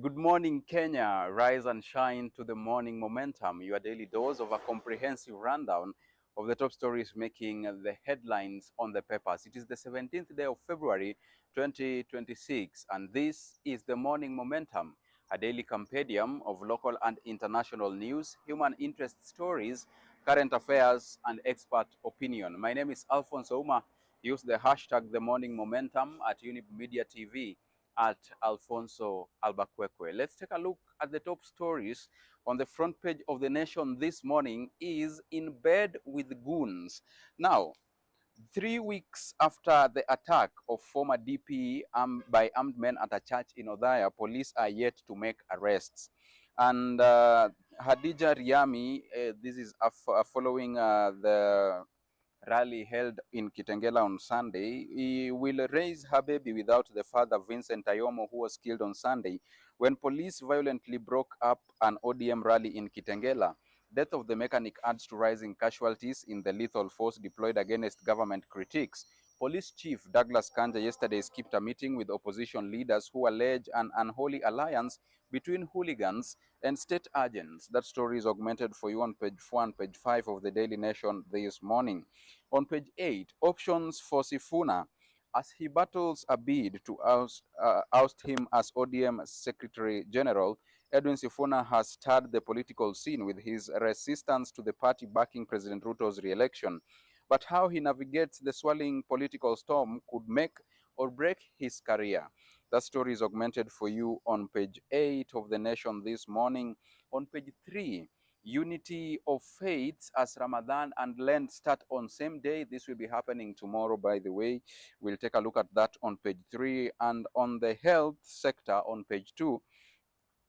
Good morning, Kenya. Rise and shine to the morning momentum, your daily dose of a comprehensive rundown of the top stories making the headlines on the papers. It is the 17th day of February 2026, and this is the morning momentum, a daily compendium of local and international news, human interest stories, current affairs, and expert opinion. My name is Alphonse Ouma. Use the hashtag the morning momentum at Younib Media TV at Alfonso Albakwekwe. Let's take a look at the top stories on the front page of the Nation this morning. Is in bed with goons. Now, 3 weeks after the attack of former DP by armed men at a church in Odhaya, police are yet to make arrests. And Hadija Riami, this is following the rally held in Kitengela on Sunday. He will raise her baby without the father, Vincent Ayomo, who was killed on Sunday when police violently broke up an ODM rally in Kitengela. Death of the mechanic adds to rising casualties in the lethal force deployed against government critics. Police Chief Douglas Kanja yesterday skipped a meeting with opposition leaders who allege an unholy alliance between hooligans and state agents. That story is augmented for you on page 4 and page 5 of the Daily Nation this morning. On page 8, options for Sifuna as he battles a bid to oust him as ODM Secretary General. Edwin Sifuna has stirred the political scene with his resistance to the party backing President Ruto's re-election. But how he navigates the swirling political storm could make or break his career. That story is augmented for you on page 8 of the Nation this morning. On page 3, unity of faiths as Ramadan and Lent start on same day. This will be happening tomorrow, by the way. We'll take a look at that on page 3. And on the health sector on page 2,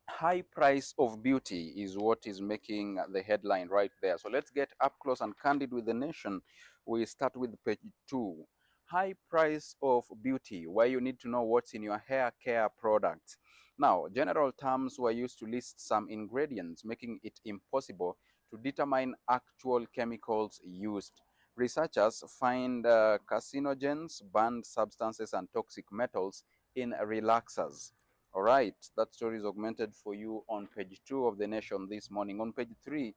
high price of beauty is what is making the headline right there. So let's get up close and candid with the Nation. We start with page 2. High price of beauty, why you need to know what's in your hair care products. Now, general terms were used to list some ingredients, making it impossible to determine actual chemicals used. Researchers find carcinogens, banned substances, and toxic metals in relaxers. All right, that story is augmented for you on page 2 of the Nation this morning. On page 3,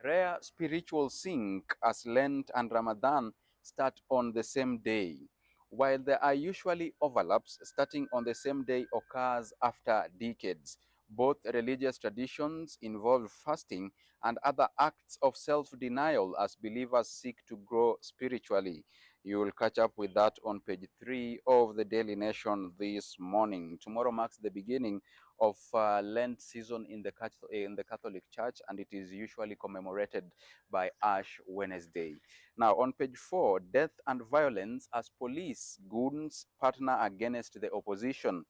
rare spiritual sync as Lent and Ramadan start on the same day. While there are usually overlaps, starting on the same day occurs after decades. Both religious traditions involve fasting and other acts of self-denial as believers seek to grow spiritually. You will catch up with that on page 3 of the Daily Nation this morning. Tomorrow marks the beginning of Lent season in the Catholic Church, and it is usually commemorated by Ash Wednesday. Now, on page 4, death and violence as police goons partner against the opposition.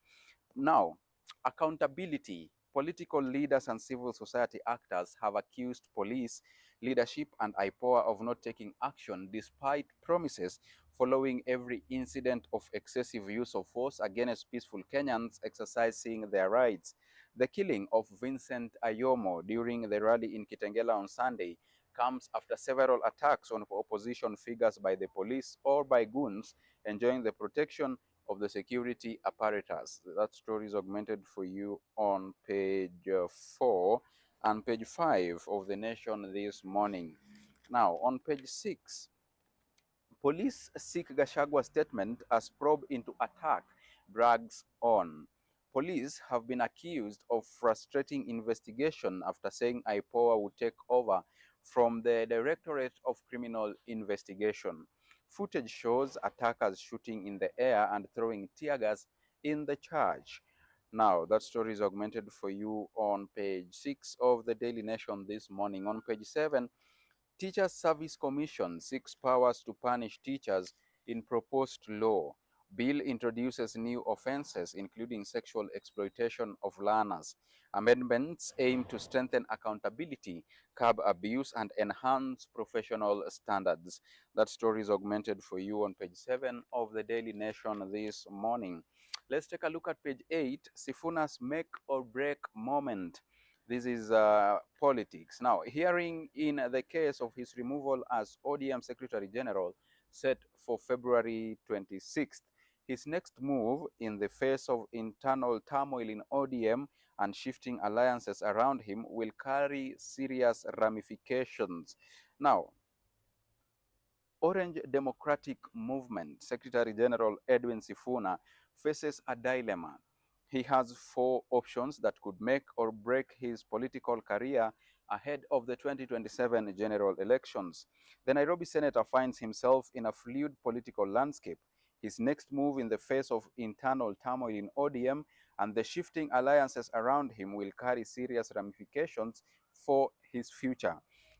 Now, accountability. Political leaders and civil society actors have accused police, leadership, and IPOA of not taking action despite promises following every incident of excessive use of force against peaceful Kenyans exercising their rights. The killing of Vincent Ayomo during the rally in Kitengela on Sunday comes after several attacks on opposition figures by the police or by goons enjoying the protection of the security apparatus. That story is augmented for you on page 4 and page 5 of the Nation this morning. Now, on page 6, police seek Gachagwa's statement as probe into attack drags on. Police have been accused of frustrating investigation after saying IPOA would take over from the Directorate of Criminal Investigation. Footage shows attackers shooting in the air and throwing tear gas in the church. Now, that story is augmented for you on page 6 of the Daily Nation this morning. On page 7, Teachers Service Commission seeks powers to punish teachers in proposed law. Bill introduces new offenses, including sexual exploitation of learners. Amendments aim to strengthen accountability, curb abuse, and enhance professional standards. That story is augmented for you on page 7 of the Daily Nation this morning. Let's take a look at page 8, Sifuna's make or break moment. This is politics. Now, hearing in the case of his removal as ODM Secretary General set for February 26th. His next move in the face of internal turmoil in ODM and shifting alliances around him will carry serious ramifications. Now, Orange Democratic Movement Secretary General Edwin Sifuna faces a dilemma. He has four options that could make or break his political career ahead of the 2027 general elections. The Nairobi senator finds himself in a fluid political landscape. His next move in the face of internal turmoil in ODM and the shifting alliances around him will carry serious ramifications for his future.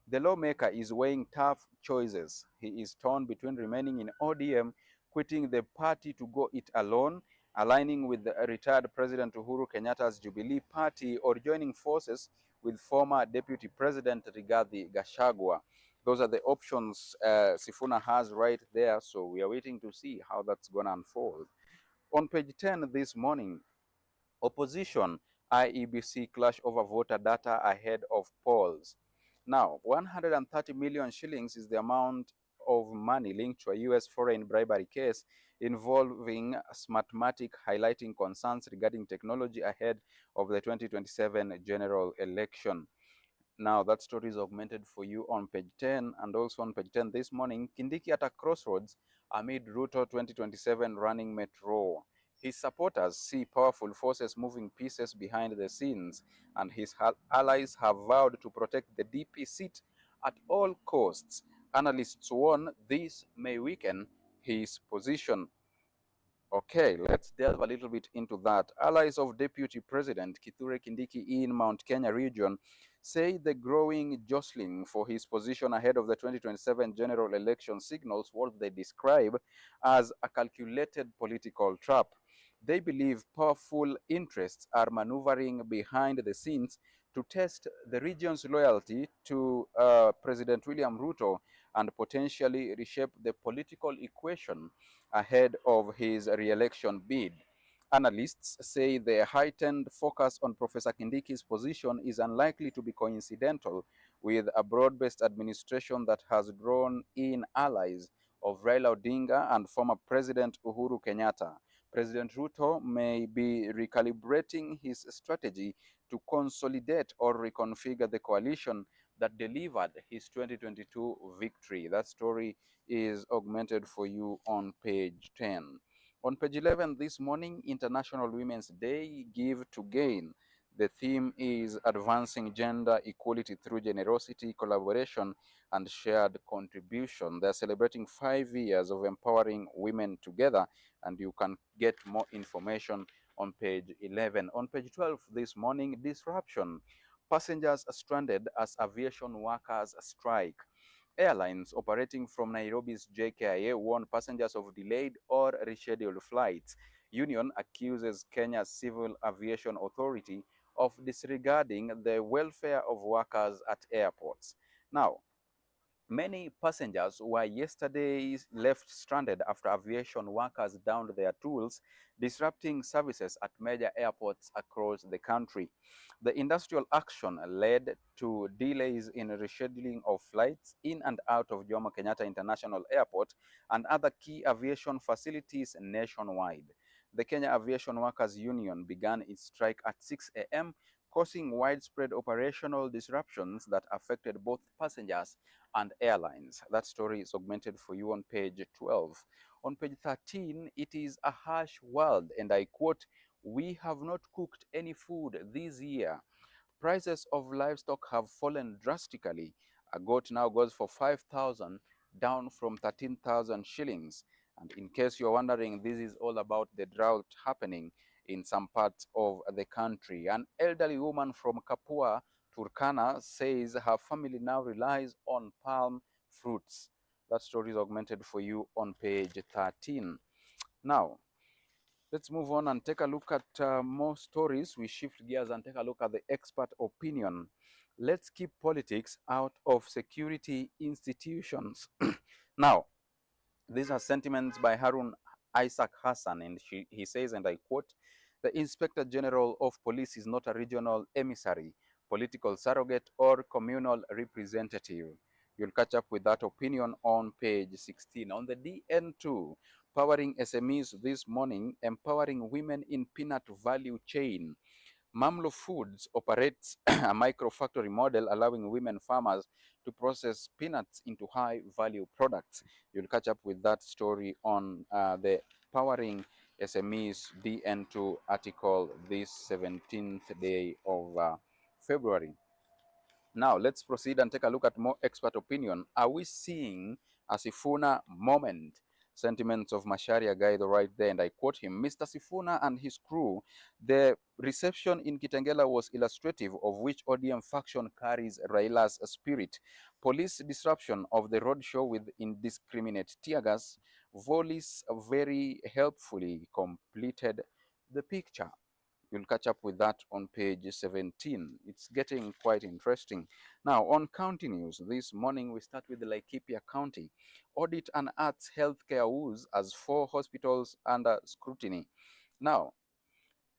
The lawmaker is weighing tough choices. He is torn between remaining in ODM, quitting the party to go it alone, aligning with the retired President Uhuru Kenyatta's Jubilee Party, or joining forces with former Deputy President Rigathi Gachagua. Those are the options Sifuna has right there, so we are waiting to see how that's going to unfold. On page 10 this morning, opposition IEBC clash over voter data ahead of polls. Now, 130 million shillings is the amount of money linked to a U.S. foreign bribery case involving Smartmatic, highlighting concerns regarding technology ahead of the 2027 general election. Now, that story is augmented for you on page 10, and also on page 10 this morning, Kindiki at a crossroads amid Ruto 2027 running metro. His supporters see powerful forces moving pieces behind the scenes, and his allies have vowed to protect the DP seat at all costs. Analysts warn this may weaken his position. Okay, let's delve a little bit into that. Allies of Deputy President Kithure Kindiki in Mount Kenya region say the growing jostling for his position ahead of the 2027 general election signals what they describe as a calculated political trap. They believe powerful interests are maneuvering behind the scenes to test the region's loyalty to President William Ruto and potentially reshape the political equation ahead of his re-election bid. Analysts say the heightened focus on Professor Kindiki's position is unlikely to be coincidental with a broad-based administration that has drawn in allies of Raila Odinga and former President Uhuru Kenyatta. President Ruto may be recalibrating his strategy to consolidate or reconfigure the coalition that delivered his 2022 victory. That story is augmented for you on page 10. On page 11 this morning, International Women's Day, Give to Gain. The theme is advancing gender equality through generosity, collaboration, and shared contribution. They're celebrating 5 years of empowering women together, and you can get more information on page 11. On page 12 this morning, disruption. Passengers stranded as aviation workers strike. Airlines operating from Nairobi's JKIA warn passengers of delayed or rescheduled flights. Union accuses Kenya's Civil Aviation Authority of disregarding the welfare of workers at airports. Now, many passengers were yesterday left stranded after aviation workers downed their tools, disrupting services at major airports across the country. The industrial action led to delays in rescheduling of flights in and out of Jomo Kenyatta International Airport and other key aviation facilities nationwide. The Kenya Aviation Workers Union began its strike at 6 a.m., causing widespread operational disruptions that affected both passengers and airlines. That story is augmented for you on page 12. On page 13, it is a harsh world, and I quote, "We have not cooked any food this year. Prices of livestock have fallen drastically. A goat now goes for 5,000, down from 13,000 shillings. And in case you're wondering, this is all about the drought happening in some parts of the country. An elderly woman from Kapua, Turkana, says her family now relies on palm fruits. That story is augmented for you on page 13. Now, let's move on and take a look at more stories. We shift gears and take a look at the expert opinion. Let's keep politics out of security institutions. Now, these are sentiments by Harun Isaac Hassan, and he says, and I quote, "The Inspector General of Police is not a regional emissary, political surrogate, or communal representative." You'll catch up with that opinion on page 16. On the DN2, powering SMEs this morning, empowering women in peanut value chain. Mamlo Foods operates a microfactory model allowing women farmers to process peanuts into high-value products. You'll catch up with that story on the Powering SMEs DN2 article this 17th day of February. Now, let's proceed and take a look at more expert opinion. Are we seeing a Sifuna moment? Sentiments of Macharia guide right there, and I quote him, Mr. Sifuna and his crew, the reception in Kitengela was illustrative of which ODM faction carries Raila's spirit. Police disruption of the roadshow with indiscriminate tear gas, volleys very helpfully completed the picture. You'll catch up with that on page 17. It's getting quite interesting. Now, on county news, this morning we start with Laikipia County. Audit unearths healthcare woes as 4 hospitals under scrutiny. Now,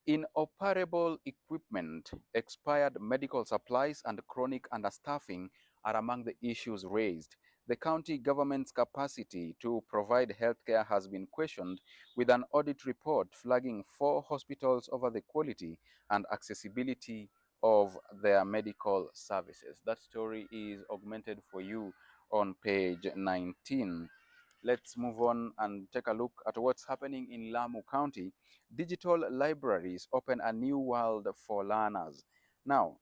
inoperable equipment, expired medical supplies, and chronic understaffing are among the issues raised. The county government's capacity to provide healthcare has been questioned, with an audit report flagging 4 hospitals over the quality and accessibility of their medical services. That story is augmented for you on page 19. Let's move on and take a look at what's happening in Lamu County. Digital libraries open a new world for learners. Now,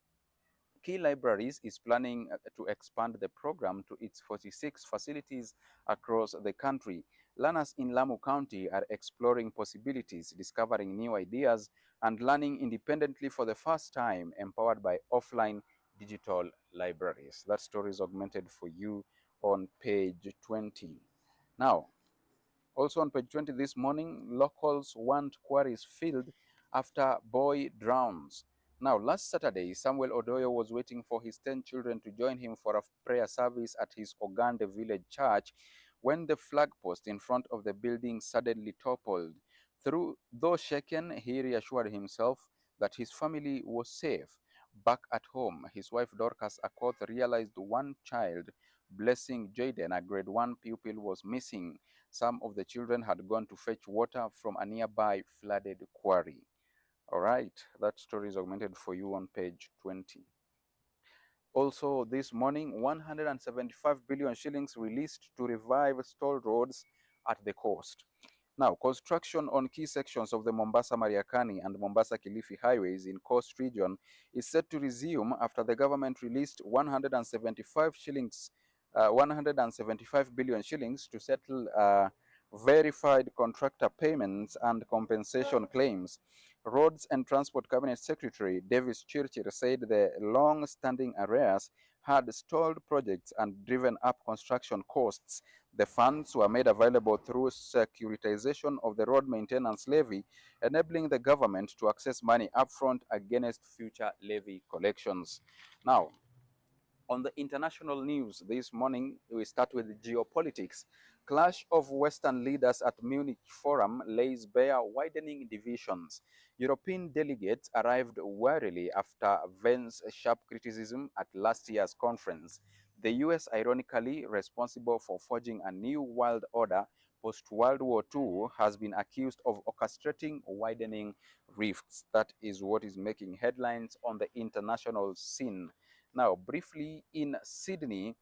Key Libraries is planning to expand the program to its 46 facilities across the country. Learners in Lamu County are exploring possibilities, discovering new ideas, and learning independently for the first time, empowered by offline digital libraries. That story is augmented for you on page 20. Now, also on page 20 this morning, locals want quarries filled after boy drowns. Now, last Saturday, Samuel Odoyo was waiting for his 10 children to join him for a prayer service at his Ogande village church when the flag post in front of the building suddenly toppled. Though shaken, he reassured himself that his family was safe. Back at home, his wife Dorcas Akoth realized one child, Blessing Jaden, a grade 1 pupil, was missing. Some of the children had gone to fetch water from a nearby flooded quarry. All right, that story is augmented for you on page 20. Also, this morning, 175 billion shillings released to revive stalled roads at the coast. Now, construction on key sections of the Mombasa-Mariakani and Mombasa-Kilifi highways in Coast Region is set to resume after the government released 175 billion shillings to settle verified contractor payments and compensation claims. Roads and Transport Cabinet Secretary Davis Chirchir said the long-standing arrears had stalled projects and driven up construction costs. The funds were made available through securitization of the road maintenance levy, enabling the government to access money upfront against future levy collections. Now, on the international news this morning, we start with geopolitics. Clash of Western leaders at Munich Forum lays bare widening divisions. European delegates arrived warily after Vance's sharp criticism at last year's conference. The US, ironically responsible for forging a new world order post-World War II, has been accused of orchestrating widening rifts. That is what is making headlines on the international scene. Now, briefly, in Sydney,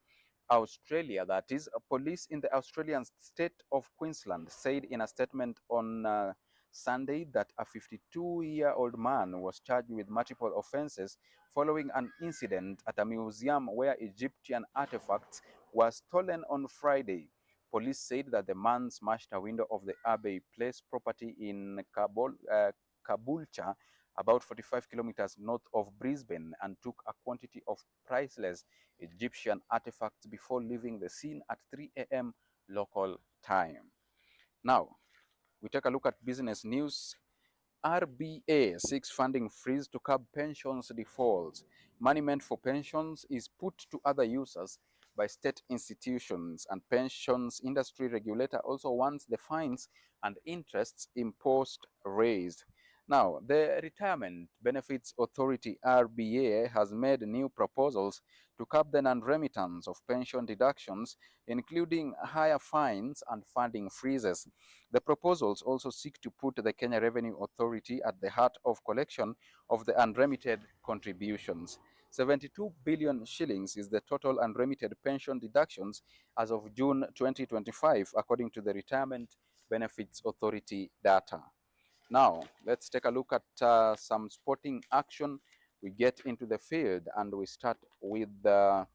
Australia, that is, police in the Australian state of Queensland said in a statement on Sunday that a 52-year-old man was charged with multiple offenses following an incident at a museum where Egyptian artifacts were stolen on Friday. Police said that the man smashed a window of the Abbey Place property in Caboolture, about 45 kilometers north of Brisbane, and took a quantity of priceless Egyptian artifacts before leaving the scene at 3 a.m. local time. Now, we take a look at business news. RBA seeks funding freeze to curb pensions defaults. Money meant for pensions is put to other users by state institutions, and pensions industry regulator also wants the fines and interests imposed raised. Now, the Retirement Benefits Authority (RBA) has made new proposals to cap the non-remittance of pension deductions, including higher fines and funding freezes. The proposals also seek to put the Kenya Revenue Authority at the heart of collection of the unremitted contributions. 72 billion shillings is the total unremitted pension deductions as of June 2025, according to the Retirement Benefits Authority data. Now, let's take a look at some sporting action. We get into the field and we start with the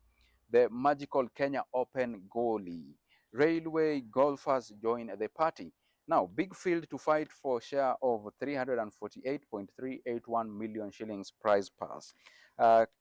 magical Kenya Open goalie. Railway golfers join the party. Now, big field to fight for share of 348.381 million shillings prize pass.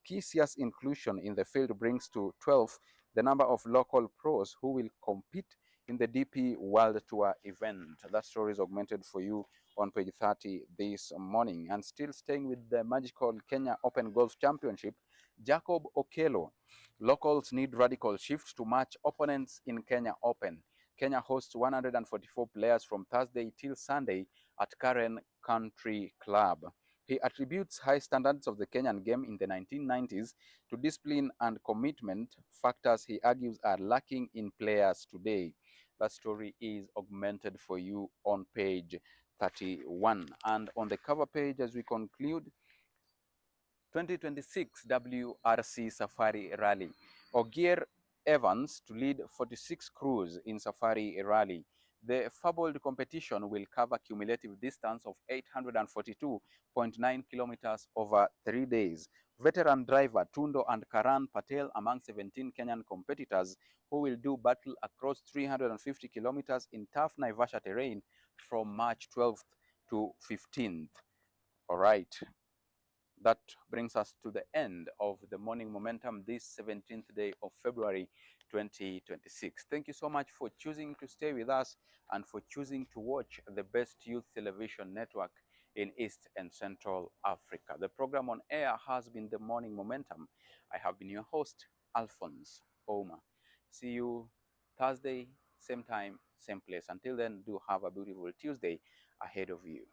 Kisia's inclusion in the field brings to 12 the number of local pros who will compete in the DP World Tour event. That story is augmented for you on page 30 this morning. And still staying with the magical Kenya Open Golf Championship, Jacob Okello. Locals need radical shifts to match opponents in Kenya Open. Kenya hosts 144 players from Thursday till Sunday at Karen Country Club. He attributes high standards of the Kenyan game in the 1990s to discipline and commitment, factors he argues are lacking in players today. That story is augmented for you on page 31. And on the cover page, as we conclude, 2026 WRC Safari Rally. Ogier Evans to lead 46 crews in Safari Rally. The fabled competition will cover cumulative distance of 842.9 kilometers over 3 days. Veteran driver Tundo and Karan Patel among 17 Kenyan competitors who will do battle across 350 kilometers in tough Naivasha terrain from March 12th to 15th. All right. That brings us to the end of the morning momentum this 17th day of February 2026. Thank you so much for choosing to stay with us and for choosing to watch the best youth television network in East and Central Africa. The program on air has been the morning momentum. I have been your host, Alphonse Ouma. See you Thursday, same time, same place. Until then, do have a beautiful Tuesday ahead of you.